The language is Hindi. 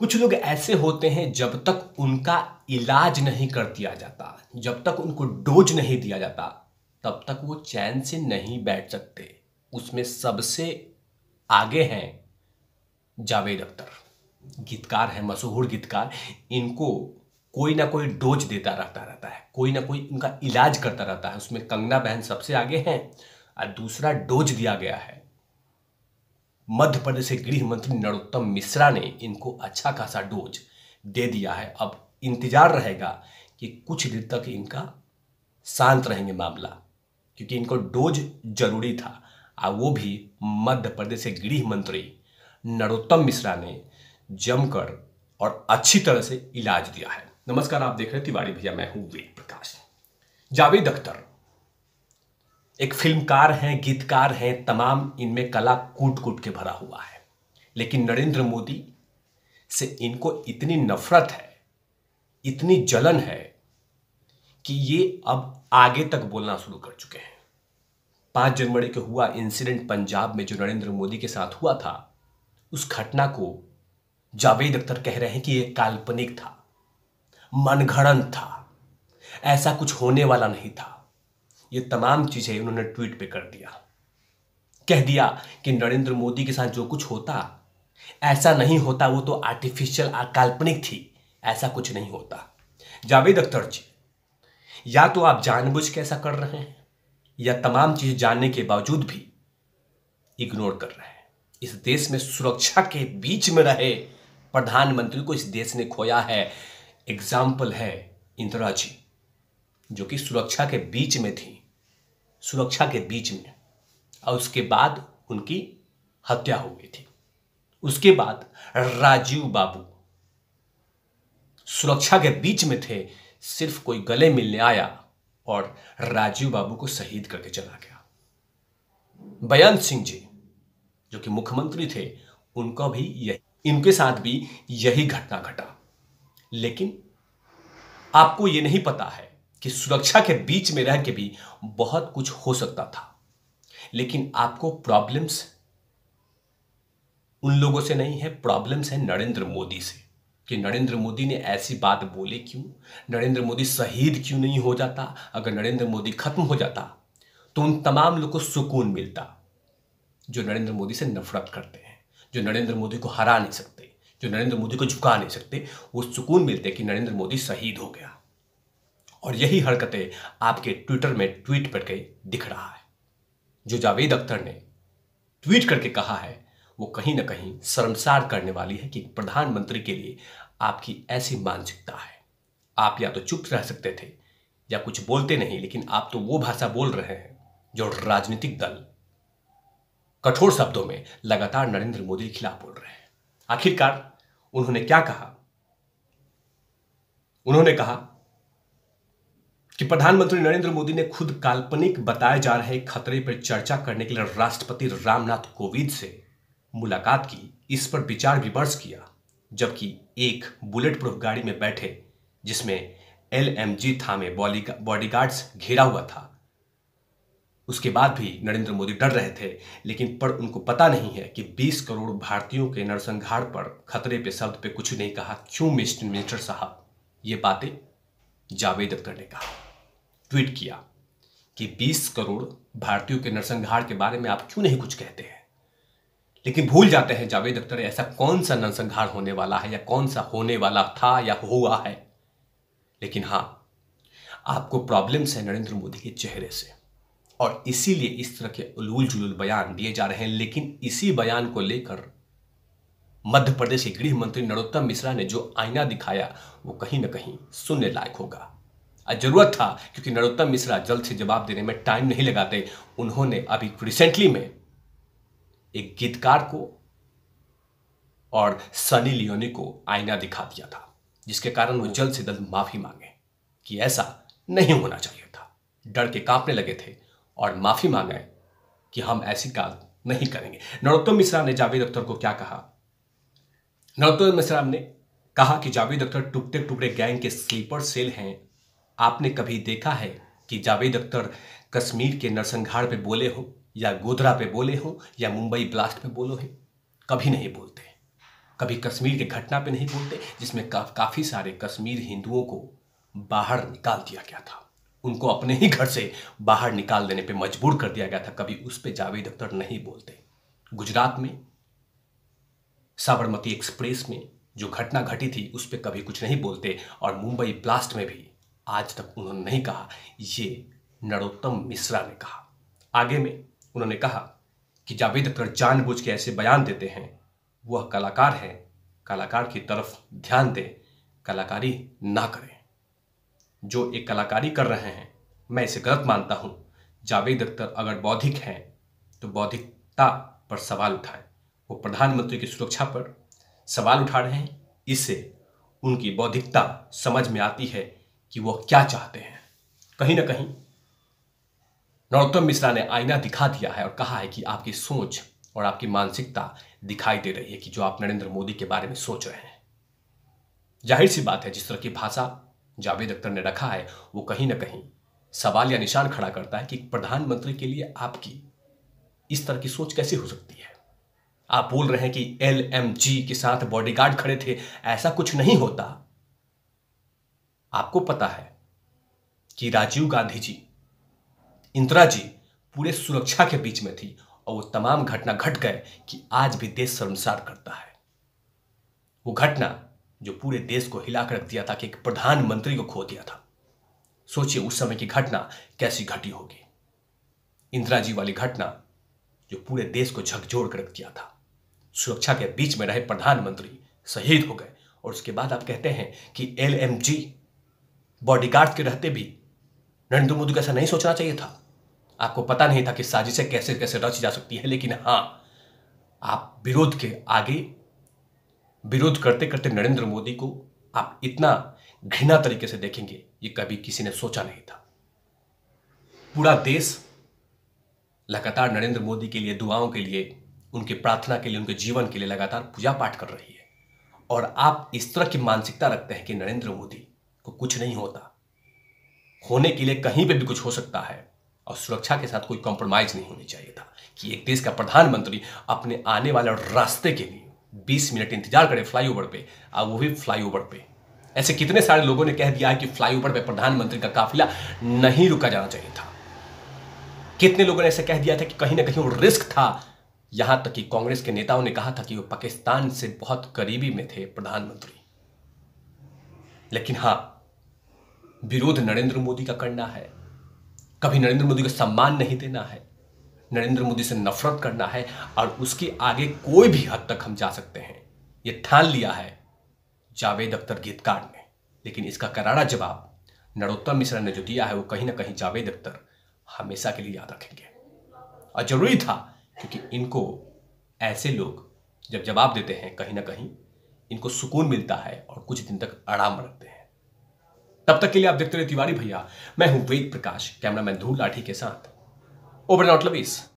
कुछ लोग ऐसे होते हैं जब तक उनका इलाज नहीं कर दिया जाता, जब तक उनको डोज नहीं दिया जाता, तब तक वो चैन से नहीं बैठ सकते। उसमें सबसे आगे हैं जावेद अख्तर। गीतकार हैं, मशहूर गीतकार। इनको कोई ना कोई डोज देता रहता है, कोई ना कोई उनका इलाज करता रहता है। उसमें कंगना बहन सबसे आगे हैं और दूसरा डोज दिया गया है। मध्य प्रदेश के गृह मंत्री नरोत्तम मिश्रा ने इनको अच्छा खासा डोज दे दिया है। अब इंतजार रहेगा कि कुछ दिन तक इनका शांत रहेंगे मामला, क्योंकि इनको डोज जरूरी था और वो भी मध्य प्रदेश के गृह मंत्री नरोत्तम मिश्रा ने जमकर और अच्छी तरह से इलाज दिया है। नमस्कार, आप देख रहे हैं तिवारी भैया, मैं हूं वेद प्रकाश। जावेद अख्तर एक फिल्मकार हैं, गीतकार हैं, तमाम इनमें कला कूट कूट के भरा हुआ है। लेकिन नरेंद्र मोदी से इनको इतनी नफरत है, इतनी जलन है कि ये अब आगे तक बोलना शुरू कर चुके हैं। 5 जनवरी को हुआ इंसिडेंट पंजाब में जो नरेंद्र मोदी के साथ हुआ था, उस घटना को जावेद अख्तर कह रहे हैं कि यह काल्पनिक था, मनगढ़ंत था, ऐसा कुछ होने वाला नहीं था। ये तमाम चीजें उन्होंने ट्वीट पे कर दिया। कह दिया कि नरेंद्र मोदी के साथ जो कुछ होता ऐसा नहीं होता, वो तो आर्टिफिशियल काल्पनिक थी, ऐसा कुछ नहीं होता। जावेद अख्तर जी, या तो आप जानबूझ के ऐसा कर रहे हैं या तमाम चीज जानने के बावजूद भी इग्नोर कर रहे हैं। इस देश में सुरक्षा के बीच में रहे प्रधानमंत्री को इस देश ने खोया है। एग्जाम्पल है इंदिरा जी, जो कि सुरक्षा के बीच में थी, सुरक्षा के बीच में, और उसके बाद उनकी हत्या हो गई थी। उसके बाद राजीव बाबू सुरक्षा के बीच में थे, सिर्फ कोई गले मिलने आया और राजीव बाबू को शहीद करके चला गया। बेअंत सिंह जी, जो कि मुख्यमंत्री थे, उनका भी इनके साथ भी यही घटना घटा। लेकिन आपको यह नहीं पता है कि सुरक्षा के बीच में रह के भी बहुत कुछ हो सकता था। लेकिन आपको प्रॉब्लम्स उन लोगों से नहीं है, प्रॉब्लम्स है नरेंद्र मोदी से, कि नरेंद्र मोदी ने ऐसी बात बोले क्यों, नरेंद्र मोदी शहीद क्यों नहीं हो जाता। अगर नरेंद्र मोदी खत्म हो जाता तो उन तमाम लोगों को सुकून मिलता जो नरेंद्र मोदी से नफरत करते हैं, जो नरेंद्र मोदी को हरा नहीं सकते, जो नरेंद्र मोदी को झुका नहीं सकते। वो सुकून मिलते कि नरेंद्र मोदी शहीद हो गया। और यही हरकतें आपके ट्विटर में ट्वीट करके दिख रहा है। जो जावेद अख्तर ने ट्वीट करके कहा है, वो कहीं ना कहीं शर्मसार करने वाली है कि प्रधानमंत्री के लिए आपकी ऐसी मानसिकता है। आप या तो चुप रह सकते थे या कुछ बोलते नहीं, लेकिन आप तो वो भाषा बोल रहे हैं जो राजनीतिक दल कठोर शब्दों में लगातार नरेंद्र मोदी के खिलाफ बोल रहे हैं। आखिरकार उन्होंने क्या कहा? उन्होंने कहा कि प्रधानमंत्री नरेंद्र मोदी ने खुद काल्पनिक बताए जा रहे खतरे पर चर्चा करने के लिए राष्ट्रपति रामनाथ कोविंद से मुलाकात की, इस पर विचार विमर्श किया, जबकि एक बुलेट प्रूफ गाड़ी में बैठे जिसमें LMG थामे बॉडीगार्ड्स घेरा हुआ था। उसके बाद भी नरेंद्र मोदी डर रहे थे, लेकिन पर उनको पता नहीं है कि 20 करोड़ भारतीयों के नरसंहार पर खतरे पे शब्द पे कुछ नहीं कहा। क्यों मिनिस्टर साहब? ये बातें जावेद अख्तर ने कहा, ट्वीट किया कि 20 करोड़ भारतीयों के नरसंहार के बारे में आप क्यों नहीं कुछ कहते हैं। लेकिन भूल जाते हैं जावेद अख्तर, ऐसा कौन सा नरसंहार होने वाला है या कौन सा होने वाला था या हुआ है। लेकिन हां, आपको प्रॉब्लम्स है नरेंद्र मोदी के चेहरे से, और इसीलिए इस तरह के उलूल जुलूल बयान दिए जा रहे हैं। लेकिन इसी बयान को लेकर मध्य प्रदेश के गृह मंत्री नरोत्तम मिश्रा ने जो आईना दिखाया, वो कहीं ना कहीं सुनने लायक होगा। जरूरत था, क्योंकि नरोत्तम मिश्रा जल्द से जवाब देने में टाइम नहीं लगाते। उन्होंने अभी रिसेंटली में एक गीतकार को और सनी लियोनी को आईना दिखा दिया था, जिसके कारण वो जल्द से जल्द माफी मांगे कि ऐसा नहीं होना चाहिए था। डर के कांपने लगे थे और माफी मांगे कि हम ऐसी बात नहीं करेंगे। नरोत्तम मिश्रा ने जावेद अख्तर को क्या कहा? नरोत्तम मिश्रा ने कहा कि जावेद अख्तर टुकड़े टुकड़े गैंग के स्लीपर सेल हैं। आपने कभी देखा है कि जावेद अख्तर कश्मीर के नरसंहार पे बोले हो, या गोधरा पे बोले हो, या मुंबई ब्लास्ट पे बोले हो? कभी नहीं बोलते, कभी कश्मीर के घटना पे नहीं बोलते जिसमें काफी सारे कश्मीर हिंदुओं को बाहर निकाल दिया गया था, उनको अपने ही घर से बाहर निकाल देने पे मजबूर कर दिया गया था, कभी उस पे जावेद अख्तर नहीं बोलते। गुजरात में साबरमती एक्सप्रेस में जो घटना घटी थी उस पर कभी कुछ नहीं बोलते, और मुंबई ब्लास्ट में भी आज तक उन्होंने नहीं कहा, ये नरोत्तम मिश्रा ने कहा। आगे में उन्होंने कहा कि जावेद अख्तर जानबूझ के ऐसे बयान देते हैं, वह कलाकार है, कलाकार की तरफ ध्यान दें, कलाकारी ना करें। जो एक कलाकारी कर रहे हैं मैं इसे गलत मानता हूं। जावेद अख्तर अगर बौद्धिक हैं तो बौद्धिकता पर सवाल उठाएं। वो प्रधानमंत्री की सुरक्षा पर सवाल उठा रहे हैं, इससे उनकी बौद्धिकता समझ में आती है कि वो क्या चाहते हैं। कहीं ना कहीं नरोत्तम मिश्रा ने आईना दिखा दिया है और कहा है कि आपकी सोच और आपकी मानसिकता दिखाई दे रही है कि जो आप नरेंद्र मोदी के बारे में सोच रहे हैं। जाहिर सी बात है, जिस तरह की भाषा जावेद अख्तर ने रखा है वो कहीं ना कहीं सवाल या निशान खड़ा करता है कि प्रधानमंत्री के लिए आपकी इस तरह की सोच कैसे हो सकती है। आप बोल रहे हैं कि LMG के साथ बॉडीगार्ड खड़े थे, ऐसा कुछ नहीं होता। आपको पता है कि राजीव गांधी जी, इंदिरा जी पूरे सुरक्षा के बीच में थी और वो तमाम घटना घट गए कि आज भी देश शर्मसार करता है। वो घटना जो पूरे देश को हिलाकर रख दिया था कि एक प्रधानमंत्री को खो दिया था। सोचिए उस समय की घटना कैसी घटी होगी। इंदिरा जी वाली घटना जो पूरे देश को झकझोर कर रख दिया था। सुरक्षा के बीच में रहे प्रधानमंत्री शहीद हो गए, और उसके बाद आप कहते हैं कि LMG बॉडीगार्ड के रहते भी नरेंद्र मोदी को ऐसा नहीं सोचना चाहिए था। आपको पता नहीं था कि साजिशें कैसे कैसे रची जा सकती है, लेकिन हां, आप विरोध के आगे विरोध करते करते नरेंद्र मोदी को आप इतना घृणा तरीके से देखेंगे, ये कभी किसी ने सोचा नहीं था। पूरा देश लगातार नरेंद्र मोदी के लिए, दुआओं के लिए, उनकी प्रार्थना के लिए, उनके जीवन के लिए लगातार पूजा पाठ कर रही है, और आप इस तरह की मानसिकता रखते हैं कि नरेंद्र मोदी को कुछ नहीं होता, होने के लिए कहीं पे भी कुछ हो सकता है, और सुरक्षा के साथ कोई कॉम्प्रोमाइज नहीं होनी चाहिए था कि एक देश का प्रधानमंत्री अपने आने वाले रास्ते के लिए 20 मिनट इंतजार करे फ्लाईओवर पे, और वो भी फ्लाईओवर पे। ऐसे कितने सारे लोगों ने कह दिया है कि फ्लाईओवर पे प्रधानमंत्री का काफिला नहीं रुका जाना चाहिए था। कितने लोगों ने ऐसे कह दिया था कि कहीं ना कहीं वो रिस्क था। यहां तक कि कांग्रेस के नेताओं ने कहा था कि वो पाकिस्तान से बहुत करीबी में थे प्रधानमंत्री। लेकिन हां, विरोध नरेंद्र मोदी का करना है, कभी नरेंद्र मोदी को सम्मान नहीं देना है, नरेंद्र मोदी से नफरत करना है, और उसके आगे कोई भी हद तक हम जा सकते हैं, ये ठान लिया है जावेद अख्तर गीतकार ने। लेकिन इसका करारा जवाब नरोत्तम मिश्रा ने जो दिया है वो कहीं ना कहीं जावेद अख्तर हमेशा के लिए याद रखेंगे। और जरूरी था, क्योंकि इनको ऐसे लोग जब जवाब देते हैं कहीं ना कहीं इनको सुकून मिलता है और कुछ दिन तक आराम रखते हैं। तब तक के लिए आप देखते रहे तिवारी भैया। मैं हूं वेद प्रकाश, कैमरामैन धूल लाठी के साथ। Over and out lovies.